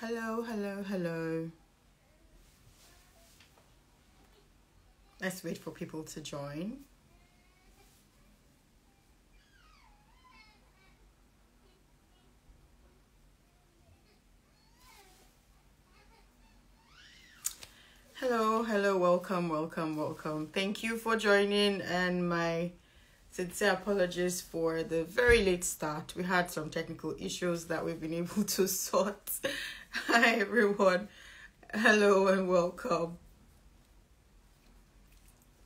Hello, hello, hello. Let's wait for people to join. Hello, hello, welcome, welcome, welcome. Thank you for joining, and my sincere apologies for the very late start. We had some technical issues that we've been able to sort. Hi, everyone. Hello and welcome.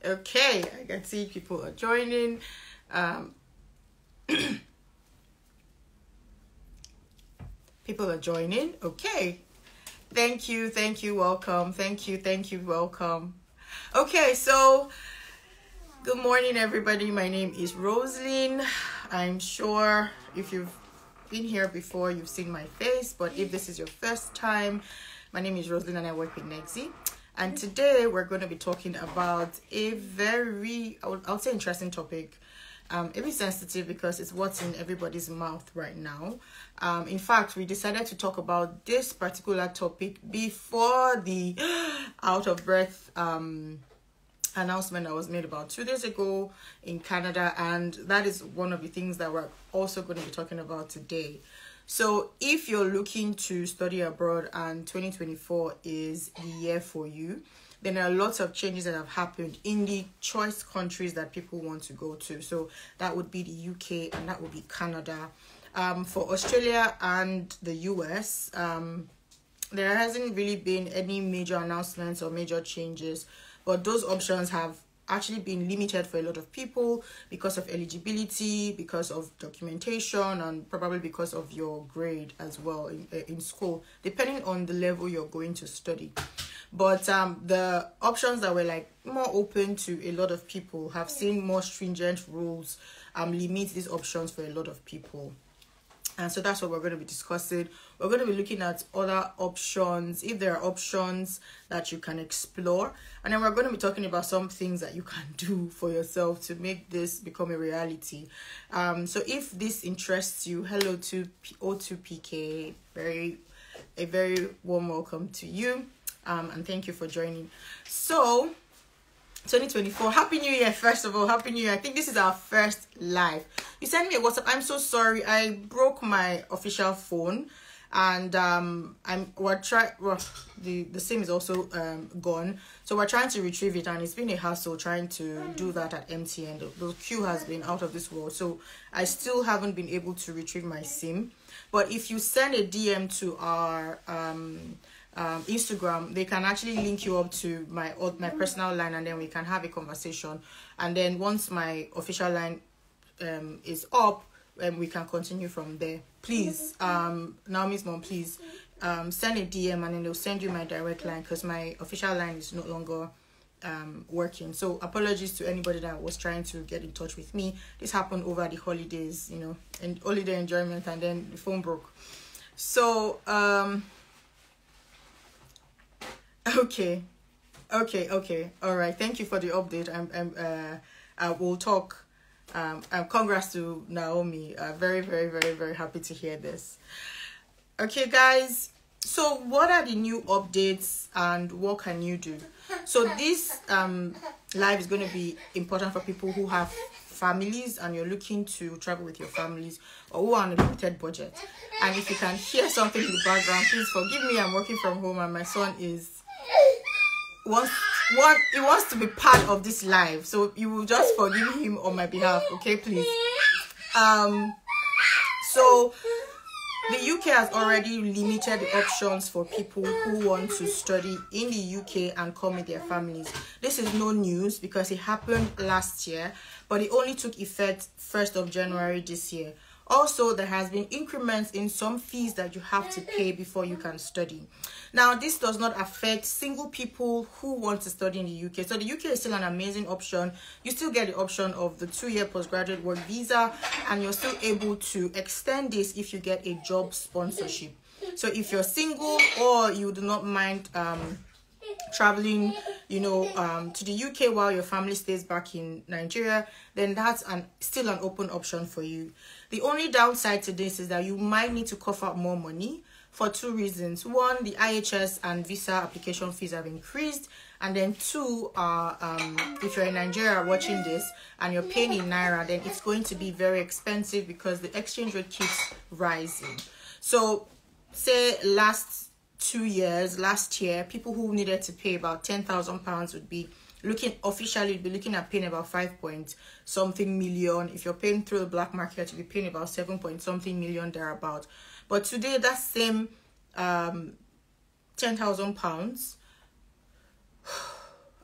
Okay, I can see people are joining. People are joining. Okay. Thank you, welcome. Thank you, welcome. Okay, so good morning, everybody. My name is Roslyn. I'm sure if you've been here before, you've seen my face, but if this is your first time, my name is Roslyn and I work with Nexi. And today we're going to be talking about a very, I would say, interesting topic. A bit sensitive because it's what's in everybody's mouth right now. In fact, we decided to talk about this particular topic before the out of breath announcement that was made about 2 days ago in Canada, and that is one of the things that we're also going to be talking about today. So if you're looking to study abroad and 2024 is the year for you, then there are lots of changes that have happened in the choice countries that people want to go to. So that would be the UK and that would be Canada. For Australia and the US, there hasn't really been any major announcements or major changes, but those options have actually been limited for a lot of people because of eligibility, because of documentation, and probably because of your grade as well in school, depending on the level you're going to study. But the options that were like more open to a lot of people have seen more stringent rules limit these options for a lot of people. And so that's what we're going to be discussing. We're going to be looking at other options, if there are options that you can explore. And then we're going to be talking about some things that you can do for yourself to make this become a reality. So if this interests you, hello to O2PK. A very warm welcome to you. And thank you for joining. So 2024, happy new year. First of all, happy new year. I think this is our first live. You sent me a WhatsApp. I'm so sorry, I broke my official phone, and the SIM is also gone, so we're trying to retrieve it, and it's been a hassle trying to do that at MTN. The queue has been out of this world, so I still haven't been able to retrieve my SIM. But if you send a DM to our Instagram, they can actually link you up to my personal line, and then we can have a conversation. And then once my official line is up, we can continue from there. Please, Naomi's mom, please send a DM, and then they'll send you my direct line because my official line is no longer working. So apologies to anybody that was trying to get in touch with me. This happened over the holidays, and holiday enjoyment, and then the phone broke. So Okay. All right. Thank you for the update. I will talk. Congrats to Naomi. Very, very, very, very happy to hear this. Okay, guys. So what are the new updates and what can you do? So this live is going to be important for people who have families and you're looking to travel with your families, or who are on a limited budget. And if you can hear something in the background, please forgive me. I'm working from home and my son he wants to be part of this live, so you will just forgive him on my behalf, okay, please. So the UK has already limited the options for people who want to study in the UK and come with their families. This is no news because it happened last year, but it only took effect 1st of January this year. Also, there has been increments in some fees that you have to pay before you can study. Now, this does not affect single people who want to study in the UK. So the UK is still an amazing option. You still get the option of the 2-year postgraduate work visa, and you're still able to extend this if you get a job sponsorship. So if you're single or you do not mind traveling to the UK while your family stays back in Nigeria, then that's still an open option for you. The only downside to this is that you might need to cough up more money for two reasons. One, the IHS and visa application fees have increased, and then two, if you're in Nigeria watching this and you're paying in naira, then it's going to be very expensive because the exchange rate keeps rising. So say last year, people who needed to pay about £10,000 would be looking at paying about 5 point something million. If you're paying through the black market, you'll be paying about 7 point something million thereabout. But today, that same £10,000,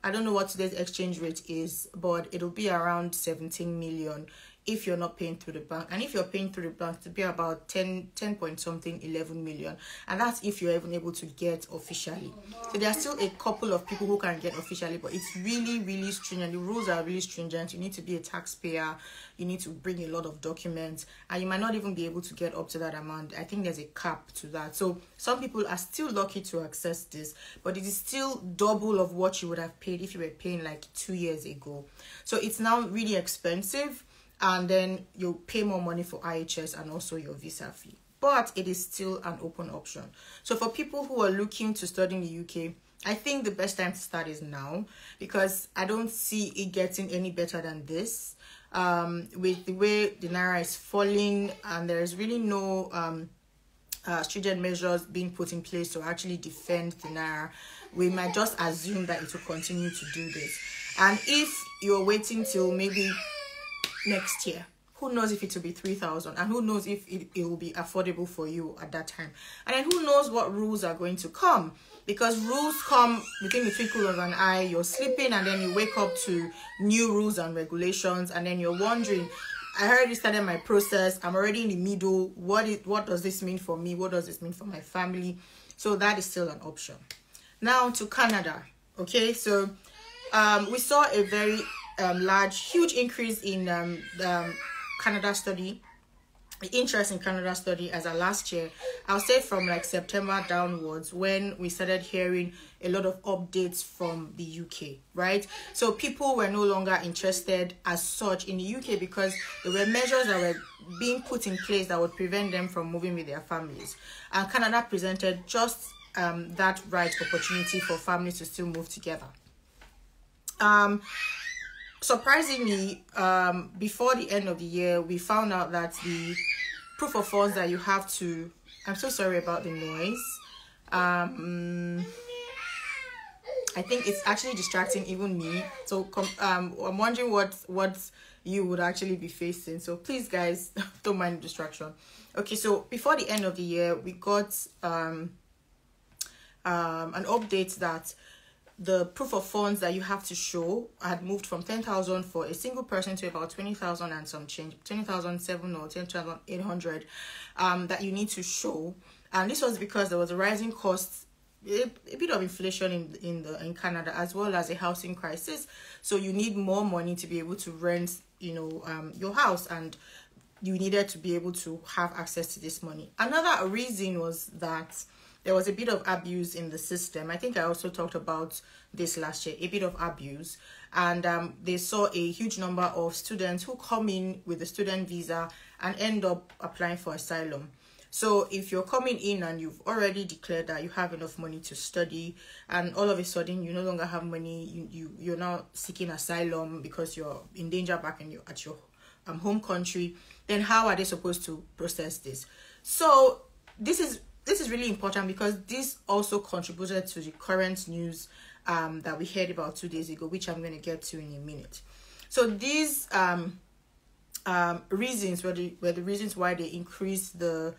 I don't know what today's exchange rate is, but it'll be around 17 million if you're not paying through the bank. And if you're paying through the bank, it'll be about 10 point something 11 million. And that's if you're even able to get officially. So there are still a couple of people who can get officially, but it's really, really stringent. The rules are really stringent. You need to be a taxpayer. You need to bring a lot of documents, and you might not even be able to get up to that amount. I think there's a cap to that. So some people are still lucky to access this, but it is still double of what you would have paid if you were paying like 2 years ago. So it's now really expensive, and then you pay more money for IHS and also your visa fee. But it is still an open option. So for people who are looking to study in the UK, I think the best time to start is now, because I don't see it getting any better than this. With the way the naira is falling, and there is really no stringent measures being put in place to actually defend the naira, we might just assume that it will continue to do this. And if you're waiting till maybe next year, who knows if it will be 3,000, and who knows if it will be affordable for you at that time. And then who knows what rules are going to come, because rules come within the twinkle of an eye. You're sleeping and then you wake up to new rules and regulations, and then you're wondering, I already started my process, I'm already in the middle, what does this mean for me, what does this mean for my family? So that is still an option. Now to Canada. Okay, so we saw a very huge increase in Canada study, interest in Canada study as a last year. I'll say from like September downwards, when we started hearing a lot of updates from the UK, right? So people were no longer interested as such in the UK because there were measures that were being put in place that would prevent them from moving with their families. And Canada presented just that right opportunity for families to still move together. Surprisingly, before the end of the year, we found out that the proof of funds that you have to, I'm so sorry about the noise. I think it's actually distracting even me. So I'm wondering what you would actually be facing. So please, guys, don't mind the distraction. Okay, so before the end of the year, we got an update that the proof of funds that you have to show had moved from 10,000 for a single person to about 20,000 and some change, 20,700 or 10,800 that you need to show. And this was because there was a rising cost, a bit of inflation in Canada, as well as a housing crisis. So you need more money to be able to rent, your house, and you needed to be able to have access to this money. Another reason was that there was a bit of abuse in the system. I think I also talked about this last year, a bit of abuse. And they saw a huge number of students who come in with a student visa and end up applying for asylum. So if you're coming in and you've already declared that you have enough money to study, and all of a sudden you no longer have money, you're now seeking asylum because you're in danger back at your home country, then how are they supposed to process this? So this is really important, because this also contributed to the current news that we heard about 2 days ago, which I'm going to get to in a minute. So these reasons were the reasons why they increased the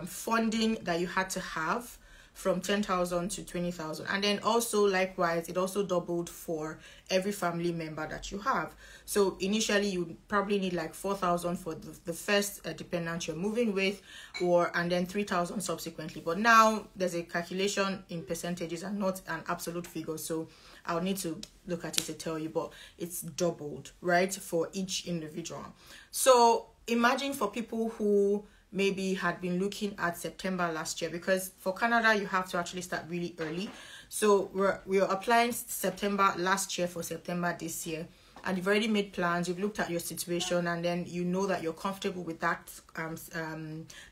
funding that you had to have from 10,000 to 20,000. And then also, likewise, it also doubled for every family member that you have. So initially, you probably need like 4,000 for the first dependent you're moving with, and then 3,000 subsequently. But now there's a calculation in percentages and not an absolute figure. So I'll need to look at it to tell you, but it's doubled, right, for each individual. So imagine for people who maybe had been looking at September last year, because for Canada you have to actually start really early. So we're applying September last year for September this year, and you've already made plans, you've looked at your situation, and then you know that you're comfortable with that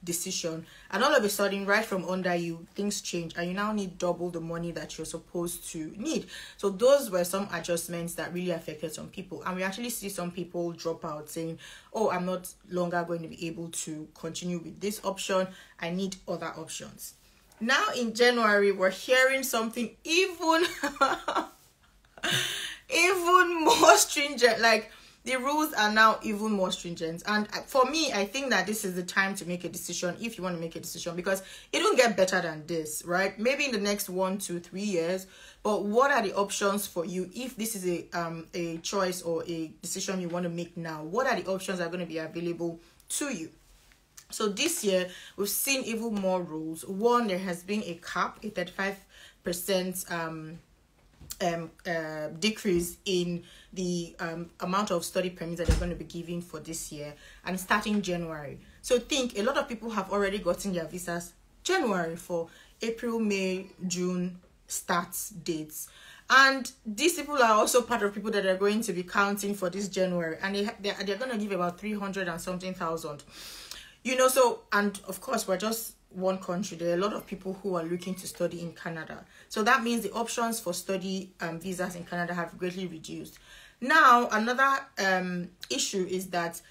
decision, and all of a sudden, right from under you, things change and you now need double the money that you're supposed to need. So those were some adjustments that really affected some people, and we actually see some people drop out saying, oh, I'm not longer going to be able to continue with this option, I need other options. Now in January, we're hearing something even even more stringent. Like, the rules are now even more stringent, and for me, I think that this is the time to make a decision, if you want to make a decision, because it won't get better than this, right? Maybe in the next 1, 2, 3 years, but what are the options for you if this is a choice or a decision you want to make now? What are the options that are going to be available to you? So this year, we've seen even more rules. One, there has been a cap, a 35% decrease in the amount of study permits that they're going to be giving for this year, and starting January. So think, a lot of people have already gotten their visas January for April, May, June start dates, and these people are also part of people that are going to be counting for this January, and they're going to give about 300 and something thousand, you know. So, and of course, we're just one country. There are a lot of people who are looking to study in Canada, so that means the options for study visas in Canada have greatly reduced. Now, another issue is that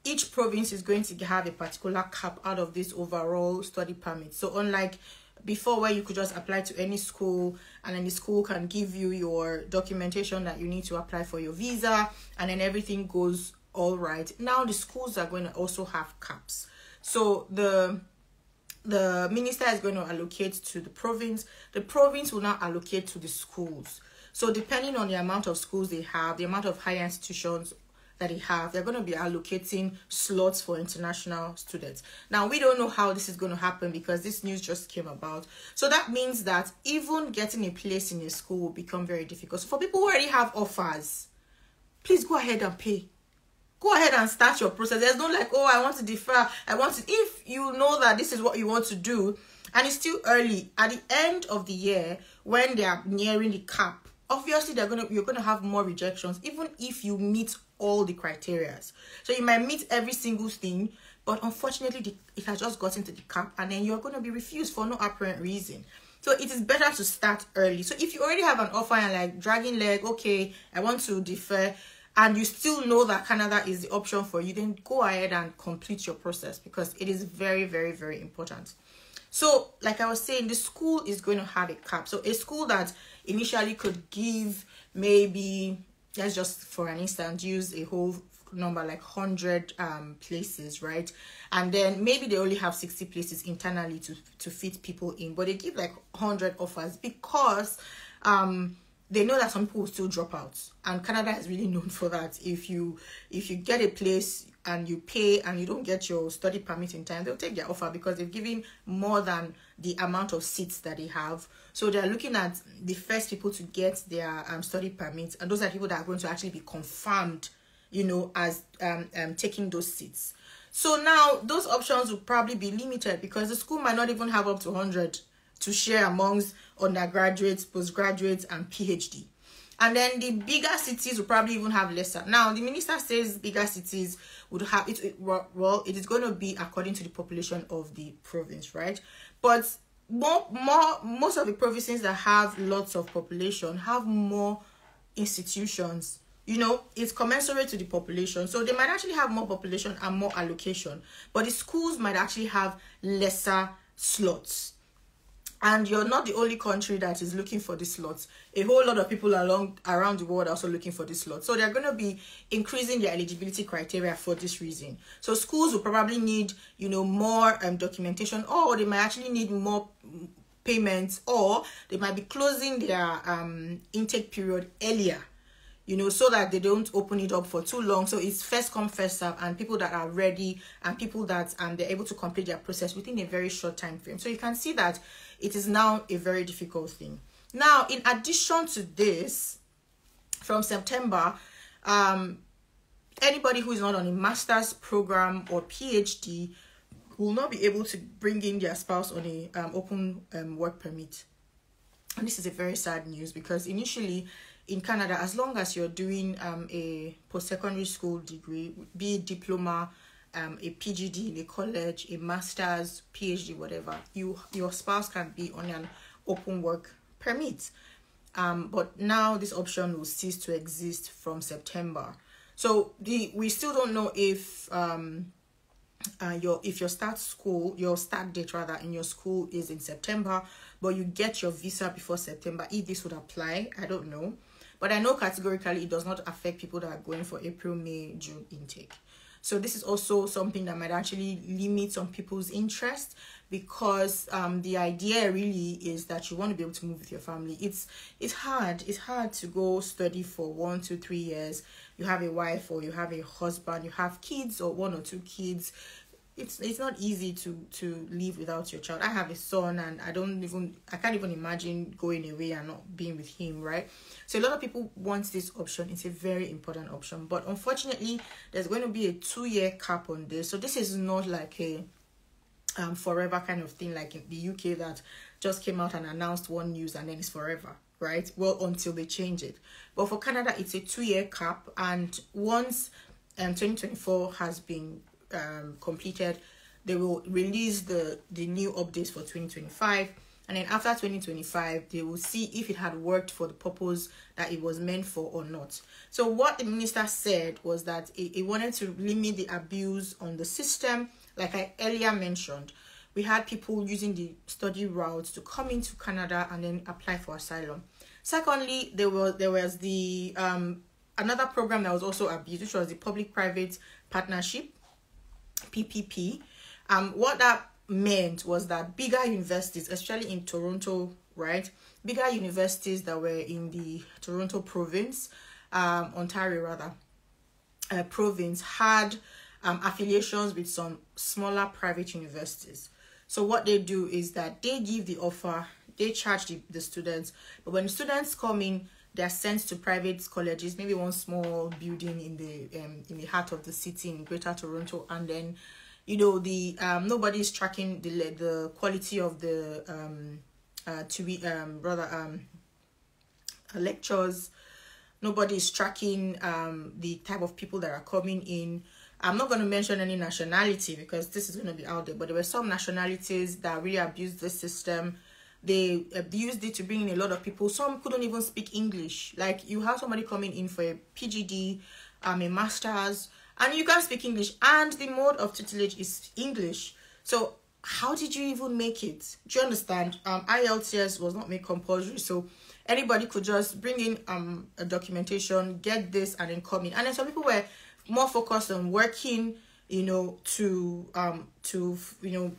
each province is going to have a particular cap out of this overall study permit. So unlike before, where you could just apply to any school, and then the school can give you your documentation that you need to apply for your visa, and then everything goes all right. Now the schools are going to also have caps. So the minister is going to allocate to the province will now allocate to the schools. So depending on the amount of schools they have, the amount of higher institutions that they have, they're going to be allocating slots for international students. Now, we don't know how this is going to happen because this news just came about. So that means that even getting a place in a school will become very difficult. So for people who already have offers, please go ahead and pay. Go ahead and start your process. There's no like, oh, I want to defer. If you know that this is what you want to do, and it's still early, at the end of the year, when they are nearing the cap, obviously you're gonna have more rejections, even if you meet all the criteria. So you might meet every single thing, but unfortunately it has just gotten to the cap, and then you're going to be refused for no apparent reason. So it is better to start early. So if you already have an offer and like dragging leg, okay, I want to defer, and you still know that Canada is the option for you, then go ahead and complete your process, because it is very, very, very important. So like I was saying, the school is going to have a cap. So a school that initially could give maybe, let's just for an instance use a whole number like 100 places, right? And then maybe they only have 60 places internally to fit people in, but they give like 100 offers because they know that some people will still drop out, and Canada is really known for that. If you get a place and you pay and you don't get your study permit in time, they'll take their offer because they've given more than the amount of seats that they have. So they're looking at the first people to get their study permits, and those are people that are going to actually be confirmed, you know, as taking those seats. So now those options will probably be limited because the school might not even have up to 100 to share amongst undergraduates, postgraduates, and PhD. And then the bigger cities will probably even have lesser. Now, the minister says bigger cities would have it. Well, it is going to be according to the population of the province, right? But most of the provinces that have lots of population have more institutions. You know, it's commensurate to the population. So they might actually have more population and more allocation. But the schools might actually have lesser slots. And you're not the only country that is looking for these slots. A whole lot of people around the world are also looking for these slots. So they're going to be increasing their eligibility criteria for this reason. So schools will probably need, you know, more documentation, or they might actually need more payments, or they might be closing their intake period earlier, you know, so that they don't open it up for too long. So it's first come, first serve, and people that are ready and people that they're able to complete their process within a very short time frame. So you can see that it is now a very difficult thing. Now, in addition to this, from September, anybody who is not on a master's program or PhD will not be able to bring in their spouse on a open work permit. And this is a very sad news, because initially in Canada, as long as you're doing a post-secondary school degree, be it diploma, a PGD in a college, a master's, PhD, whatever, your spouse can be on an open work permit. But now this option will cease to exist from September. So we still don't know if your start date rather in your school is in September, but you get your visa before September. If this would apply, I don't know, but I know categorically it does not affect people that are going for April, May, June intake. So this is also something that might actually limit some people's interest, because the idea really is that you want to be able to move with your family. It's hard to go study for 1, 2, 3 years. You have a wife or you have a husband, you have kids or 1 or 2 kids. It's not easy to live without your child. I have a son, and I can't even imagine going away and not being with him, right? So a lot of people want this option. It's a very important option, but unfortunately there's going to be a 2-year cap on this. So this is not like a forever kind of thing like in the UK that just came out and announced one news and then it's forever, right? Well, until they change it. But for Canada, it's a 2-year cap, and once 2024 has been completed, they will release the new updates for 2025, and then after 2025 they will see if it had worked for the purpose that it was meant for or not. So what the minister said was that it wanted to limit the abuse on the system. Like I earlier mentioned, we had people using the study route to come into Canada and then apply for asylum. Secondly, there was the another program that was also abused, which was the public-private partnership, PPP. What that meant was that bigger universities, especially in Toronto, right? Bigger universities that were in the Toronto province, Ontario rather, province, had affiliations with some smaller private universities. So what they do is that they give the offer, they charge the students, but when students come in, they're sent to private colleges, maybe one small building in the heart of the city in Greater Toronto, and then the nobody's tracking the quality of the lectures. Nobody's tracking the type of people that are coming in. I'm not going to mention any nationality because this is going to be out there, but there were some nationalities that really abused the system. They used it to bring in a lot of people. Some couldn't even speak English. Like, you have somebody coming in for a PGD, a master's, and you can't speak English, and the mode of tutelage is English. So how did you even make it? Do you understand? IELTS was not made compulsory, so anybody could just bring in a documentation, get this, and then come in. And then some people were more focused on working, to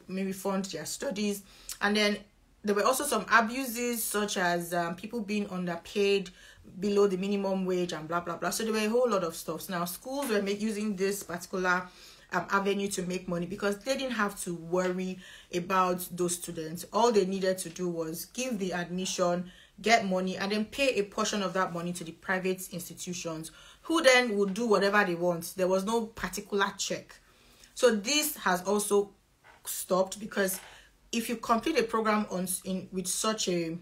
maybe fund their studies. And then there were also some abuses, such as people being underpaid, below the minimum wage, and blah blah blah. So there were a whole lot of stuff. Now schools were using this particular avenue to make money because they didn't have to worry about those students. All they needed to do was give the admission, get money, and then pay a portion of that money to the private institutions, who then would do whatever they want. There was no particular check. So this has also stopped, because if you complete a program with such a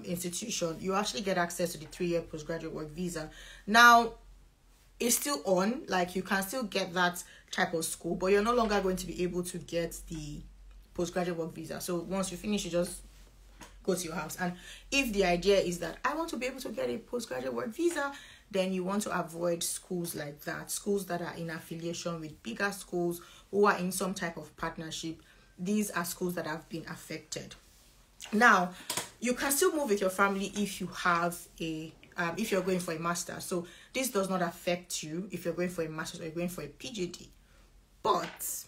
institution, you actually get access to the 3-year postgraduate work visa. Now it's still on, like you can still get that type of school, but you're no longer going to be able to get the postgraduate work visa. So once you finish, you just go to your house. And if the idea is that I want to be able to get a postgraduate work visa, then you want to avoid schools like that, schools that are in affiliation with bigger schools who are in some type of partnership. These are schools that have been affected. Now, you can still move with your family if you have if you're going for a master. So this does not affect you if you're going for a master's or you're going for a PhD. But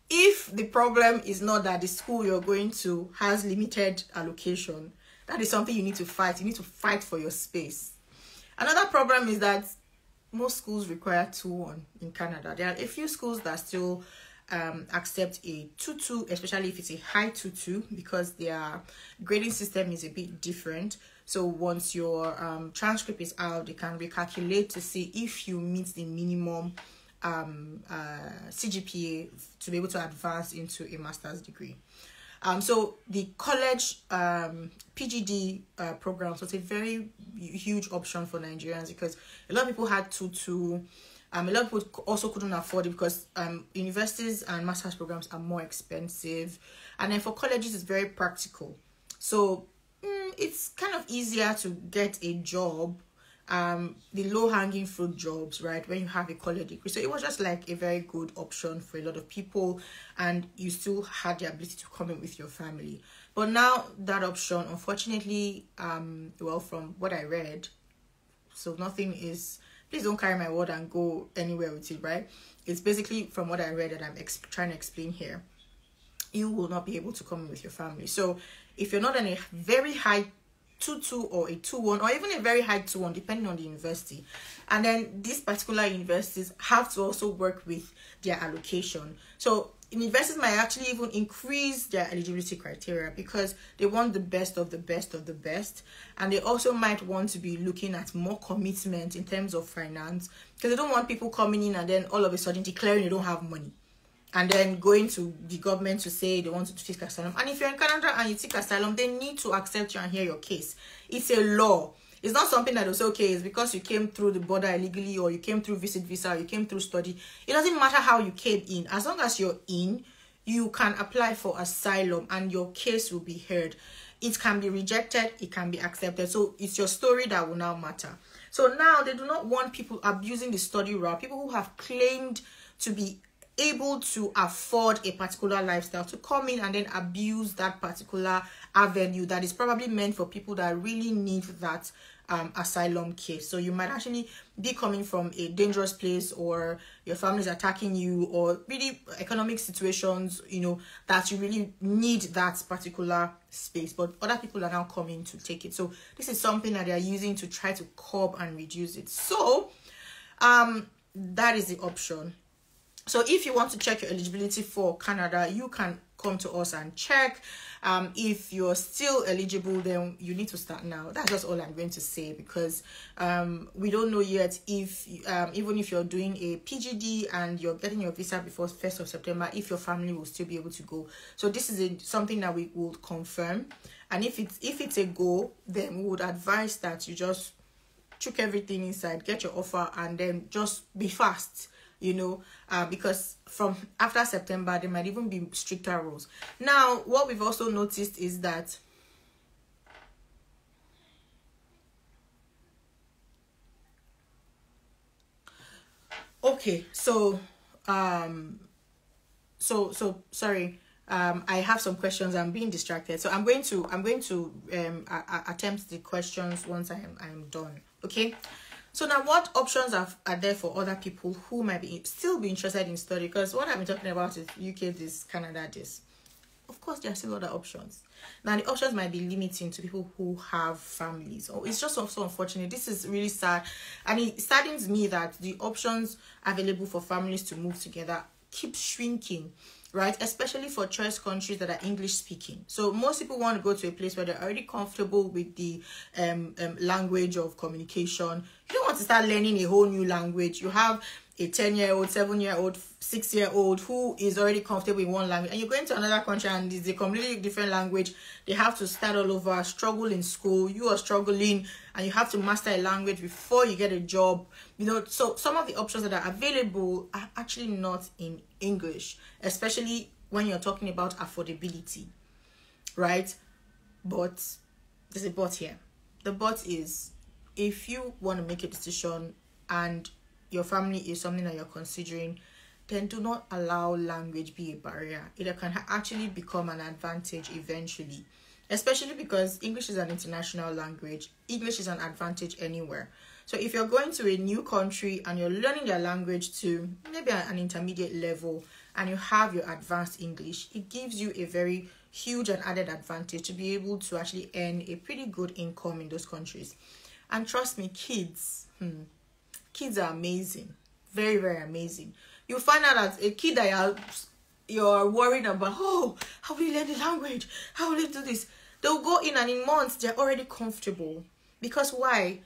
if the problem is not that the school you're going to has limited allocation, that is something you need to fight. You need to fight for your space. Another problem is that most schools require 2-1 in Canada. There are a few schools that still accept a 2-2, especially if it's a high 2-2, because their grading system is a bit different. So once your transcript is out, they can recalculate to see if you meet the minimum CGPA to be able to advance into a master's degree. So the college PGD programs was a very huge option for Nigerians, because a lot of people had to a lot of people also couldn't afford it, because universities and master's programs are more expensive, and then for colleges it's very practical. So it's kind of easier to get a job, the low-hanging fruit jobs, right, when you have a college degree. So it was just like a very good option for a lot of people, and you still had the ability to come in with your family. But now that option, unfortunately, well, from what I read, so nothing is, please don't carry my word and go anywhere with it, right? It's basically from what I read that I'm trying to explain here. You will not be able to come in with your family. So if you're not in a very high 2-2 or a 2-1, or even a very high 2-1, depending on the university, and then these particular universities have to also work with their allocation. So universities might actually even increase their eligibility criteria, because they want the best of the best of the best, and they also might want to be looking at more commitment in terms of finance, because they don't want people coming in and then all of a sudden declaring they don't have money, and then going to the government to say they want to seek asylum. And if you're in Canada and you seek asylum, they need to accept you and hear your case. It's a law. It's not something that is okay, it's because you came through the border illegally, or you came through visit visa, or you came through study. It doesn't matter how you came in. As long as you're in, you can apply for asylum and your case will be heard. It can be rejected, it can be accepted. So it's your story that will now matter. So now they do not want people abusing the study route, people who have claimed to be able to afford a particular lifestyle, to come in and then abuse that particular avenue that is probably meant for people that really need that asylum case. So you might actually be coming from a dangerous place, or your family is attacking you, or really economic situations, you know, that you really need that particular space, but other people are now coming to take it. So this is something that they are using to try to curb and reduce it. So that is the option. So if you want to check your eligibility for Canada, you can come to us and check. If you're still eligible, then you need to start now. That's just all I'm going to say, because we don't know yet if even if you're doing a PGD and you're getting your visa before 1st of September, if your family will still be able to go. So this is something that we will confirm. And if it's a go, then we would advise that you just chuck everything inside, get your offer, and then just be fast. You know, because from after September, there might even be stricter rules. Now, what we've also noticed is that okay, so sorry, I have some questions. I'm being distracted, so I'm going to attempt the questions once I'm done. Okay. So now, what options are there for other people who might still be interested in study? Because what I've been talking about is UK this, Canada this. Of course, there are still other options. Now, the options might be limiting to people who have families. Oh, it's just so unfortunate. This is really sad. And it saddens me that the options available for families to move together keep shrinking, right? Especially for choice countries that are English speaking. So most people want to go to a place where they're already comfortable with the language of communication. You don't want to start learning a whole new language. You have a 10-year-old, 7-year-old, 6-year-old who is already comfortable in one language, and you're going to another country and it's a completely different language. They have to start all over, struggle in school. You are struggling and you have to master a language before you get a job. You know, so some of the options that are available are actually not in English, especially when you're talking about affordability, right? But there's a but here. The but is, if you want to make a decision and your family is something that you're considering, then do not allow language be a barrier. It can actually become an advantage eventually, especially because English is an international language. English is an advantage anywhere. So if you're going to a new country and you're learning their language to maybe an intermediate level and you have your advanced English, it gives you a very huge and added advantage to be able to actually earn a pretty good income in those countries. And trust me, kids are amazing. Very, very amazing. You'll find out that a kid that you're worried about, oh, how will you learn the language? How will you do this? They'll go in and in months, they're already comfortable. Because why?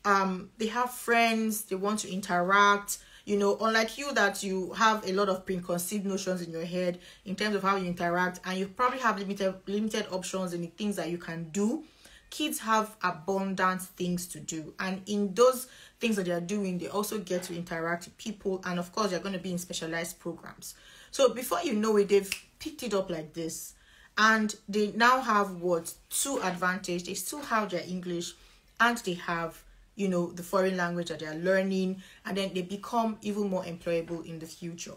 They have friends, they want to interact. You know, unlike you that you have a lot of preconceived notions in your head in terms of how you interact, and you probably have limited options in the things that you can do. Kids have abundant things to do, and in those things that they are doing, they also get to interact with people, and of course they're going to be in specialized programs. So before you know it, they've picked it up like this, and they now have what? Two advantage. They still have their English, and they have, you know, the foreign language that they are learning, and then they become even more employable in the future.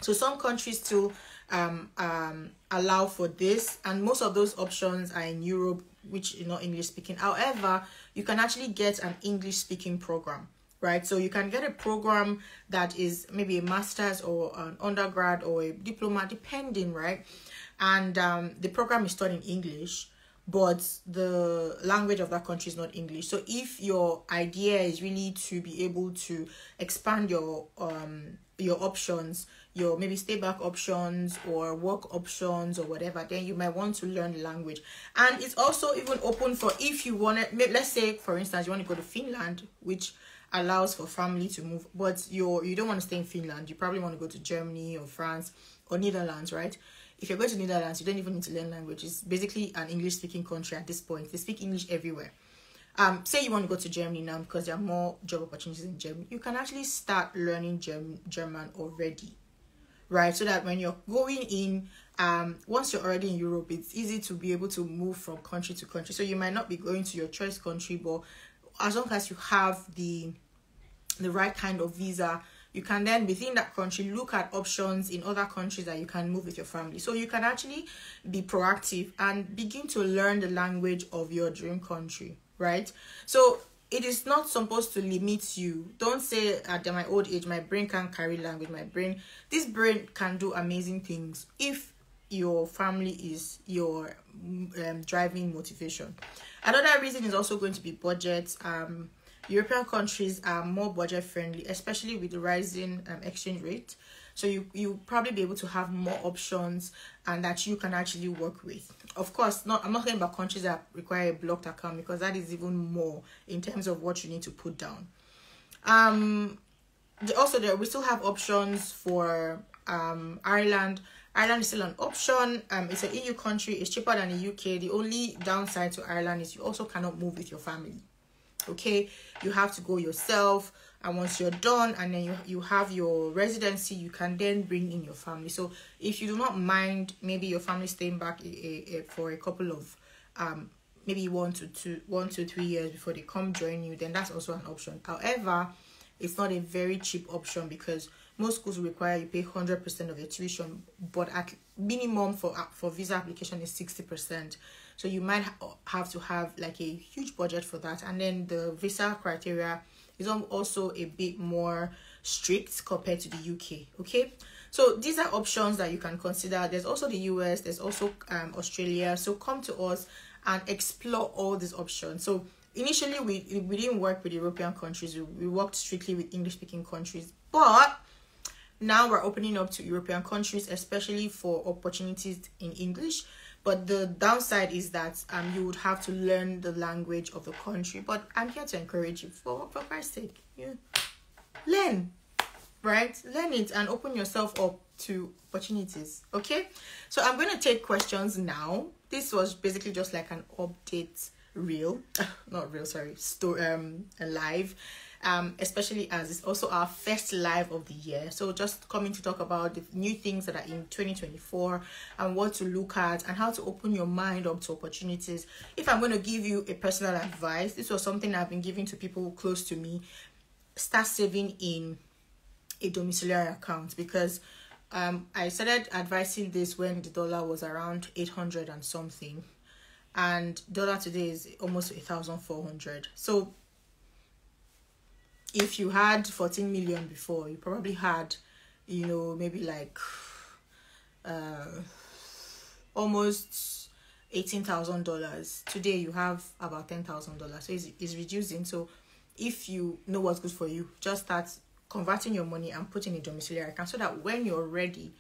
So some countries still allow for this, and most of those options are in Europe, which is not English speaking. However, you can actually get an English speaking program, right? So you can get a program that is maybe a master's or an undergrad or a diploma, depending, right? And the program is taught in English, but the language of that country is not English. So if your idea is really to be able to expand your options, your maybe stay back options or work options or whatever, then you might want to learn the language. And it's also even open for, if you want to, let's say for instance you want to go to Finland, which allows for family to move, but you don't want to stay in Finland. You probably want to go to Germany or France or Netherlands, right? If you're going to Netherlands, you don't even need to learn language. It's basically an English-speaking country at this point. They speak English everywhere. Say you want to go to Germany now because there are more job opportunities in Germany. You can actually start learning German already, right? So that when you're going in, once you're already in Europe, it's easy to be able to move from country to country. So you might not be going to your choice country, but as long as you have the right kind of visa, you can then within that country look at options in other countries that you can move with your family. So you can actually be proactive and begin to learn the language of your dream country, right? So it is not supposed to limit you. Don't say at my old age my brain can't carry language. This brain can do amazing things if your family is your driving motivation. Another reason is also going to be budget. European countries are more budget friendly, especially with the rising exchange rate. So you probably be able to have more options and that you can actually work with. Of course, I'm not talking about countries that require a blocked account, because that is even more in terms of what you need to put down. We still have options for Ireland. Ireland is still an option. It's an EU country. It's cheaper than the UK. The only downside to Ireland is you also cannot move with your family. Okay, you have to go yourself, and once you're done and then you have your residency, you can then bring in your family. So if you do not mind maybe your family staying back for a couple of maybe 1 to 3 years before they come join you, then that's also an option. However, it's not a very cheap option, because most schools require you pay 100% of your tuition, but at minimum for visa application is 60%. So you might have to have like a huge budget for that. And then the visa criteria is also a bit more strict compared to the UK. Okay, so these are options that you can consider. There's also the US, there's also Australia. So come to us and explore all these options. So initially we didn't work with European countries. We worked strictly with English speaking countries, but now we're opening up to European countries, especially for opportunities in English. But the downside is that you would have to learn the language of the country. But I'm here to encourage you, for Christ's sake, learn, right? Learn it and open yourself up to opportunities. Okay, so I'm going to take questions now. This was basically just like an update reel, not real, sorry, live. Especially as it's also our first live of the year. So just coming to talk about the new things that are in 2024 and what to look at and how to open your mind up to opportunities. If I'm going to give you a personal advice, this was something I've been giving to people close to me. Start saving in a domiciliary account, because I started advising this when the dollar was around 800 and something, and dollar today is almost 1,400. So if you had 14 million before, you probably had, maybe like almost $18,000. Today you have about $10,000. So it's reducing. So if you know what's good for you, just start converting your money and putting in a domiciliary account, so that when you're ready,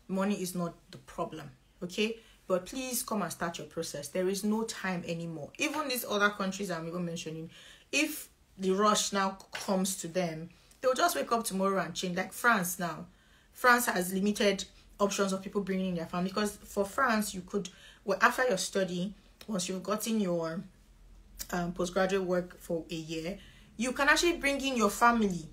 money is not the problem. Okay, but please come and start your process. There is no time anymore. Even these other countries I'm even mentioning, if the rush now comes to them, they'll just wake up tomorrow and change. Like France now. France has limited options of people bringing in their family, because for France, you could, well, after your study, once you've gotten your postgraduate work for a year, you can actually bring in your family,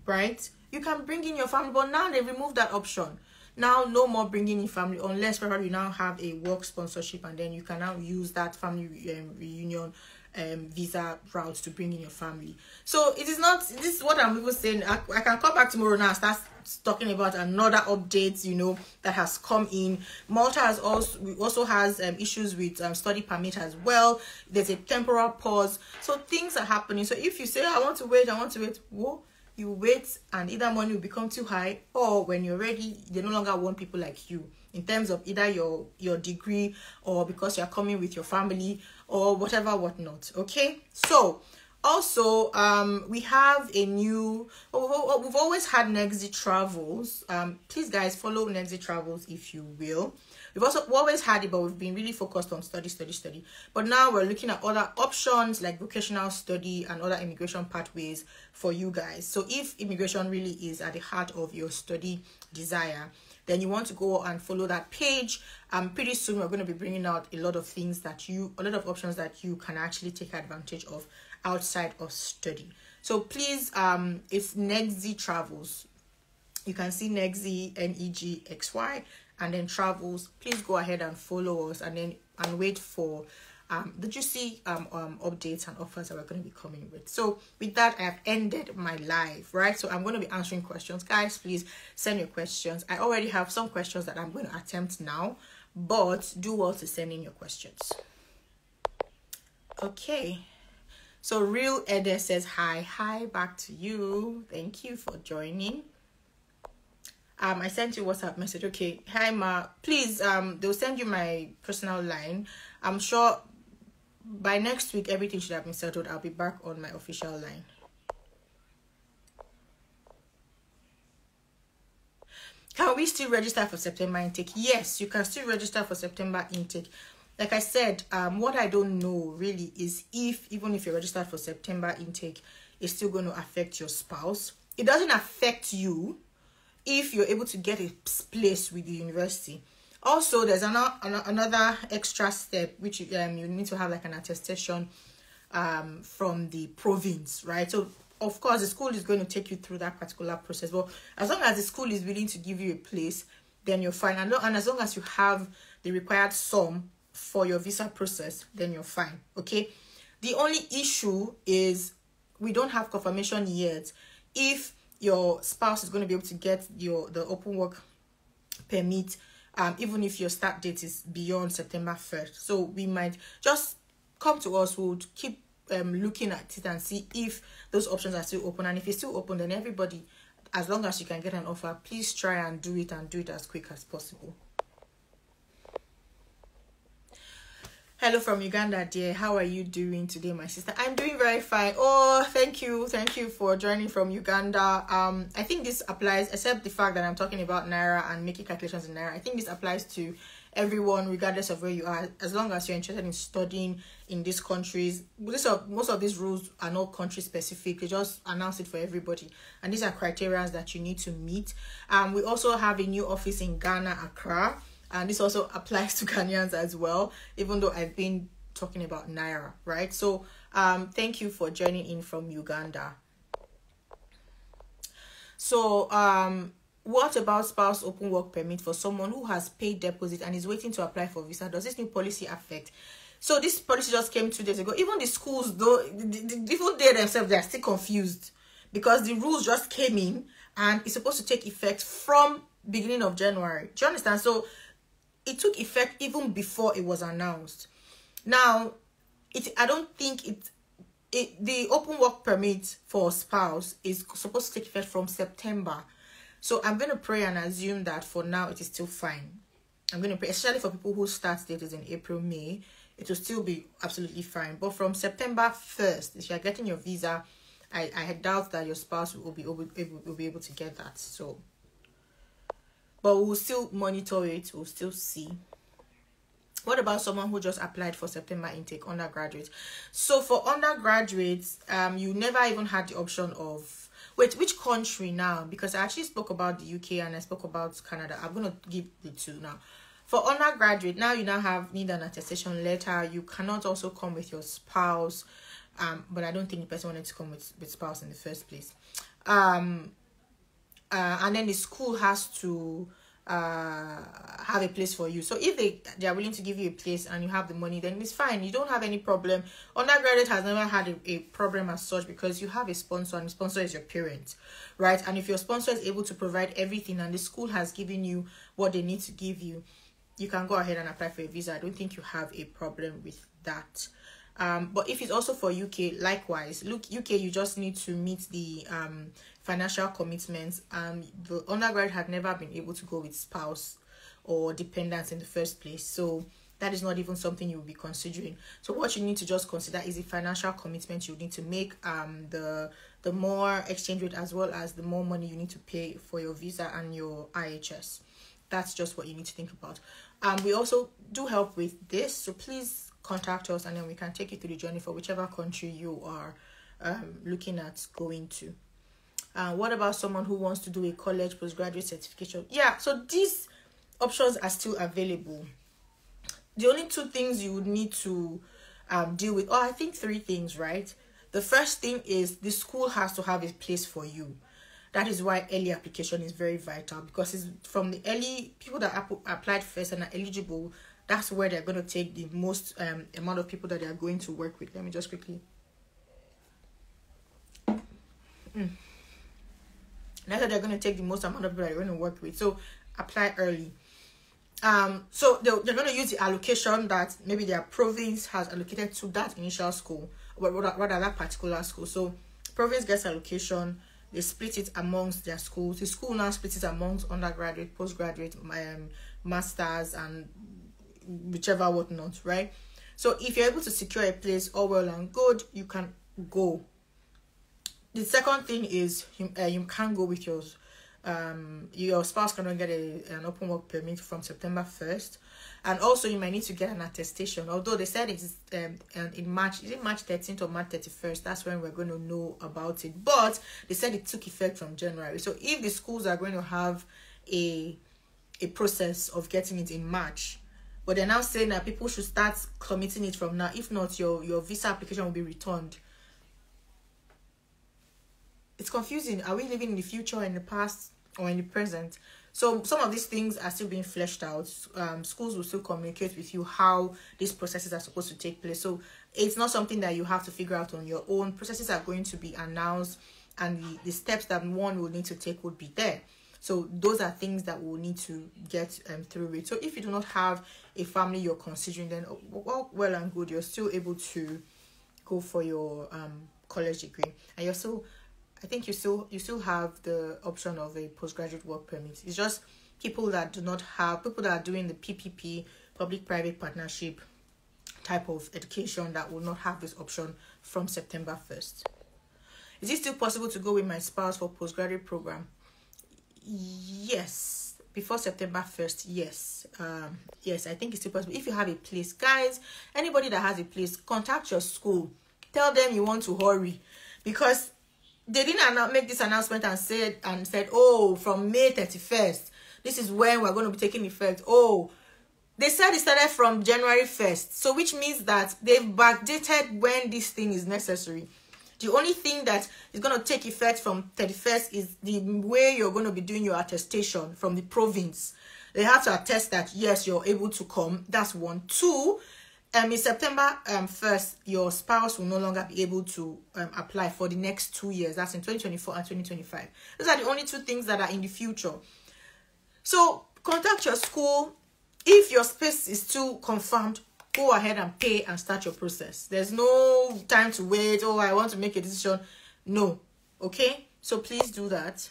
right? You can bring in your family, but now they removed that option. Now, no more bringing in family, unless probably you now have a work sponsorship, and then you can now use that family reunion visa route to bring in your family. So it is not, this is what I'm even saying. I can come back tomorrow now and start talking about another update, you know, that has come in. Malta has also has issues with study permit as well. There's a temporal pause, so things are happening. So if you say, I want to wait, whoa, you wait, and either money will become too high, or when you're ready, they no longer want people like you, in terms of either your degree, or because you're coming with your family, or whatnot. Okay, so also we have a new, we've always had Nexi Travels. Please guys, follow Nexi Travels if you will. We've always had it, but we've been really focused on study. But now we're looking at other options like vocational study and other immigration pathways for you guys. So if immigration really is at the heart of your study desire, then you want to go and follow that page. Pretty soon we're going to be bringing out a lot of options that you can actually take advantage of outside of study. So please, it's Nexi Travels. You can see Nexi, Negxy, and then Travels. Please go ahead and follow us, and wait for the juicy updates and offers that we're going to be coming with. So with that, I have ended my live, right? So I'm going to be answering questions. Guys, please send your questions. I already have some questions that I'm going to attempt now, but do well to send in your questions. Okay, so Real Ede says hi back to you. Thank you for joining. I sent you WhatsApp message. Okay, hi Ma, please they'll send you my personal line. I'm sure by next week everything should have been settled. I'll be back on my official line. Can we still register for September intake? Yes, you can still register for September intake. Like I said, what I don't know really is if, even if you're registered for September intake, it's still going to affect your spouse. It doesn't affect you if you're able to get a place with the university. Also, there's another extra step, which you need to have like an attestation from the province, right? So of course the school is going to take you through that particular process, but as long as the school is willing to give you a place, then you're fine. And as long as you have the required sum for your visa process, then you're fine. Okay, the only issue is we don't have confirmation yet if your spouse is going to be able to get the open work permit, even if your start date is beyond September 1st. So we might just come to us. We'll keep looking at it and see if those options are still open. And if it's still open, then everybody, as long as you can get an offer, please try and do it as quick as possible. Hello from Uganda, dear. How are you doing today, my sister? I'm doing very fine. Oh, thank you for joining from Uganda. I think this applies, except the fact that I'm talking about Naira and making calculations in Naira. I think this applies to everyone, regardless of where you are, as long as you're interested in studying in these countries. Most of these rules are not country specific. They just announce it for everybody, and these are criteria that you need to meet. We also have a new office in Ghana, Accra. And this also applies to Ghanaians as well, even though I've been talking about Naira, right? So thank you for joining in from Uganda. So what about spouse open work permit for someone who has paid deposit and is waiting to apply for visa? Does this new policy affect? So this policy just came 2 days ago. Even the schools, though, even they themselves, they are still confused because the rules just came in and it's supposed to take effect from beginning of January. Do you understand? So it took effect even before it was announced. Now, I don't think the open work permit for spouse is supposed to take effect from September. So I'm going to pray and assume that for now it is still fine. I'm going to pray, especially for people whose start date is in April, May, it will still be absolutely fine. But from September 1st, if you're getting your visa, I doubt that your spouse will be able to get that. So, but we'll still monitor it. We'll still see. What about someone who just applied for September intake, undergraduate? So for undergraduates, you never even had the option of, Wait, which country now? Because I actually spoke about the UK and I spoke about Canada. I'm going to give the two now. For undergraduate, now you need an attestation letter. You cannot also come with your spouse. But I don't think the person wanted to come with spouse in the first place. And then the school has to have a place for you. So if they are willing to give you a place and you have the money, then it's fine. You don't have any problem. Undergraduate has never had a problem as such, because you have a sponsor, and the sponsor is your parent, right? And if your sponsor is able to provide everything and the school has given you what they need to give you, you can go ahead and apply for a visa. I don't think you have a problem with that. But if it's also for UK, likewise, look, UK, you just need to meet the financial commitments. The undergrad had never been able to go with spouse or dependents in the first place, so that is not even something you will be considering. So what you need to just consider is the financial commitment you need to make, the more exchange rate, as well as the more money you need to pay for your visa and your IHS. That's just what you need to think about. We also do help with this, so please contact us and then we can take you through the journey for whichever country you are looking at going to. What about someone who wants to do a college postgraduate certification? Yeah, so these options are still available. The only two things you would need to deal with, or I think three things, right? The first thing is the school has to have a place for you. That is why early application is very vital, because it's from the early people that applied first and are eligible. That's where they're going to take the most amount of people that they are going to work with. Let me just quickly. That's where they're going to take the most amount of people that they're going to work with. So apply early. So they're going to use the allocation that maybe their province has allocated to that initial school, or rather that particular school. So province gets allocation. They split it amongst their schools. The school now splits it amongst undergraduate, postgraduate, masters, and whichever whatnot, right? So if you're able to secure a place, all well and good, you can go. The second thing is you can't go with your spouse cannot get an open work permit from September 1st, and also you might need to get an attestation. Although they said it's in March, is it March 13th or March 31st? That's when we're going to know about it. But they said it took effect from January. So if the schools are going to have a process of getting it in March, but they're now saying that people should start committing it from now. If not, your visa application will be returned. It's confusing. Are we living in the future, in the past, or in the present? So some of these things are still being fleshed out. Schools will still communicate with you how these processes are supposed to take place. So it's not something that you have to figure out on your own. Processes are going to be announced, and the steps that one will need to take would be there. So those are things that we'll need to get through it. So if you do not have a family you're considering, then well and good, you're still able to go for your college degree, and you're still, I think you still have the option of a postgraduate work permit. It's just people that do not have, people that are doing the PPP, public-private partnership type of education, that will not have this option from September 1st. Is it still possible to go with my spouse for postgraduate program? Yes, before September 1st, yes. Yes, I think it's still possible. If you have a place, guys, anybody that has a place, contact your school. Tell them you want to hurry, because they didn't make this announcement and said, oh, from May 31st, this is when we're going to be taking effect. Oh, they said it started from January 1st. So which means that they've backdated when this thing is necessary. The only thing that is going to take effect from 31st is the way you're going to be doing your attestation from the province. They have to attest that, yes, you're able to come. That's one. Two, in September 1st, your spouse will no longer be able to apply for the next 2 years. That's in 2024 and 2025. Those are the only two things that are in the future. So contact your school. If your space is still confirmed, go ahead and pay and start your process. There's no time to wait. Oh, I want to make a decision. No. Okay? So please do that.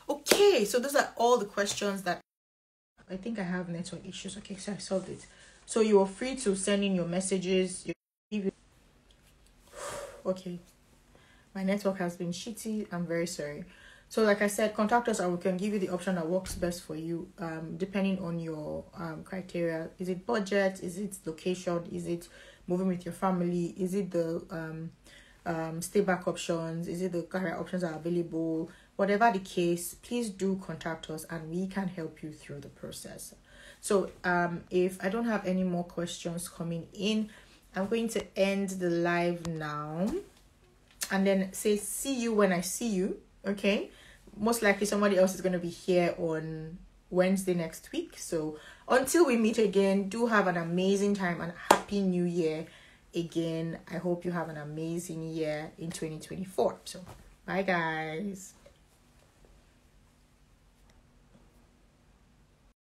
Okay, so those are all the questions that I think I have network issues. Okay, so I solved it. So you are free to send in your messages. Okay, my network has been shitty. I'm very sorry. So like I said, contact us and we can give you the option that works best for you, depending on your criteria. Is it budget? Is it location? Is it moving with your family? Is it the stay back options? Is it the career options are available? Whatever the case, please do contact us and we can help you through the process. So if I don't have any more questions coming in, I'm going to end the live now and then say see you when I see you. Okay, most likely somebody else is going to be here on Wednesday next week. So until we meet again, do have an amazing time and happy new year again. I hope you have an amazing year in 2024. So bye guys.